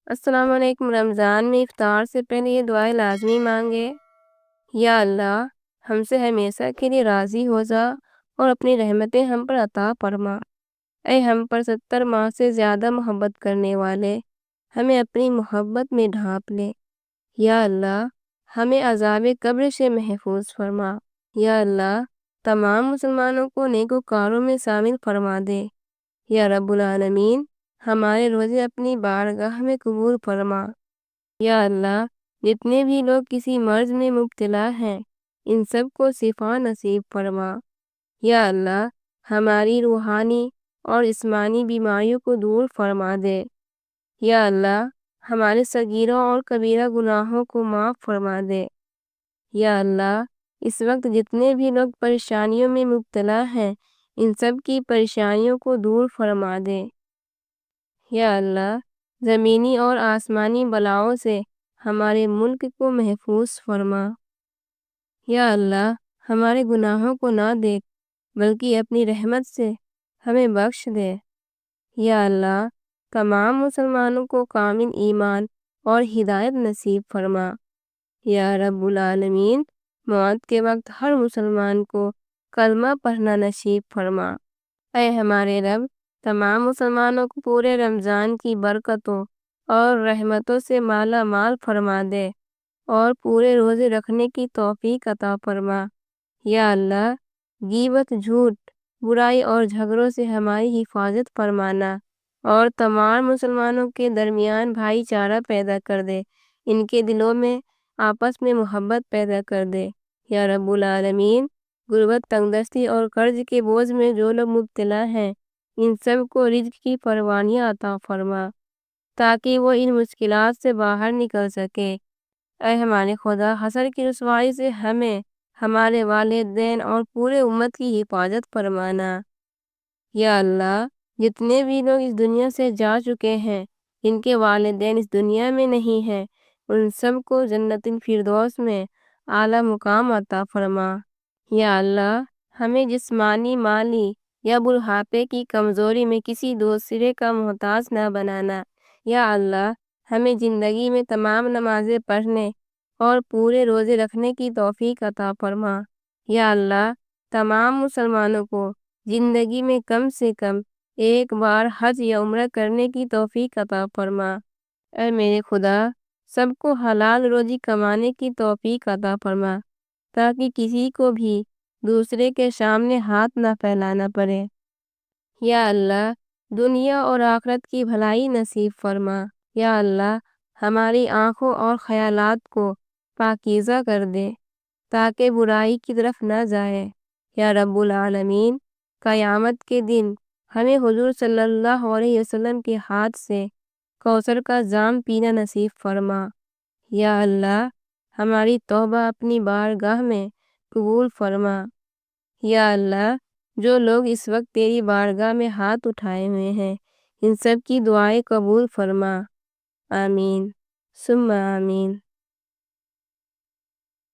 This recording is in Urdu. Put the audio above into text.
السلام علیکم۔ رمضان میں افطار سے پہلے یہ دعائیں لازمی مانگے۔ یا اللہ، ہم سے ہمیشہ کے لیے راضی ہو جا اور اپنی رحمتیں ہم پر عطا فرما۔ اے ہم پر 70 ماہ سے زیادہ محبت کرنے والے، ہمیں اپنی محبت میں ڈھانپ لے۔ یا اللہ، ہمیں عذاب قبر سے محفوظ فرما۔ یا اللہ، تمام مسلمانوں کو نیکوکاروں میں شامل فرما دے۔ یا رب العالمین، ہمارے روزے اپنی بارگاہ میں قبول فرما۔ یا اللہ، جتنے بھی لوگ کسی مرض میں مبتلا ہیں، ان سب کو شفا نصیب فرما۔ یا اللہ، ہماری روحانی اور جسمانی بیماریوں کو دور فرما دے۔ یا اللہ، ہمارے صغیرہ اور کبیرہ گناہوں کو معاف فرما دے۔ یا اللہ، اس وقت جتنے بھی لوگ پریشانیوں میں مبتلا ہیں، ان سب کی پریشانیوں کو دور فرما دے۔ یا اللہ، زمینی اور آسمانی بلاؤں سے ہمارے ملک کو محفوظ فرما۔ یا اللہ، ہمارے گناہوں کو نہ دیکھ بلکہ اپنی رحمت سے ہمیں بخش دے۔ یا اللہ، تمام مسلمانوں کو کامل ایمان اور ہدایت نصیب فرما۔ یا رب العالمین، موت کے وقت ہر مسلمان کو کلمہ پڑھنا نصیب فرما۔ اے ہمارے رب، تمام مسلمانوں کو پورے رمضان کی برکتوں اور رحمتوں سے مالا مال فرما دے اور پورے روزے رکھنے کی توفیق عطا فرما۔ یا اللہ، غیبت، جھوٹ، برائی اور جھگڑوں سے ہماری حفاظت فرمانا اور تمام مسلمانوں کے درمیان بھائی چارہ پیدا کر دے، ان کے دلوں میں آپس میں محبت پیدا کر دے۔ یا رب العالمین، غربت، تنگدستی اور قرض کے بوجھ میں جو لوگ مبتلا ہیں، ان سب کو رزق کی فراوانیاں عطا فرما تاکہ وہ ان مشکلات سے باہر نکل سکے۔ اے ہمارے خدا، حشر کی رسوائی سے ہمیں، ہمارے والدین اور پورے امت کی حفاظت فرمانا۔ یا اللہ، جتنے بھی لوگ اس دنیا سے جا چکے ہیں، ان کے والدین اس دنیا میں نہیں ہیں، ان سب کو جنت الفردوس میں اعلیٰ مقام عطا فرما۔ یا اللہ، ہمیں جسمانی، مالی یا بڑھاپے کی کمزوری میں کسی دوسرے کا محتاج نہ بنانا۔ یا اللہ، ہمیں زندگی میں تمام نمازیں پڑھنے اور پورے روزے رکھنے کی توفیق عطا فرما۔ یا اللہ، تمام مسلمانوں کو زندگی میں کم سے کم ایک بار حج یا عمرہ کرنے کی توفیق عطا فرما۔ اے میرے خدا، سب کو حلال روزی کمانے کی توفیق عطا فرما تاکہ کسی کو بھی دوسرے کے سامنے ہاتھ نہ پھیلانا پڑے۔ یا اللہ، دنیا اور آخرت کی بھلائی نصیب فرما۔ یا اللہ، ہماری آنکھوں اور خیالات کو پاکیزہ کر دے تاکہ برائی کی طرف نہ جائے۔ یا رب العالمین، قیامت کے دن ہمیں حضور صلی اللہ علیہ وسلم کے ہاتھ سے کوثر کا جام پینا نصیب فرما۔ یا اللہ، ہماری توبہ اپنی بارگاہ میں قبول فرما۔ یا اللہ، جو لوگ اس وقت تیری بارگاہ میں ہاتھ اٹھائے ہوئے ہیں، ان سب کی دعائیں قبول فرما۔ آمین ثم آمین۔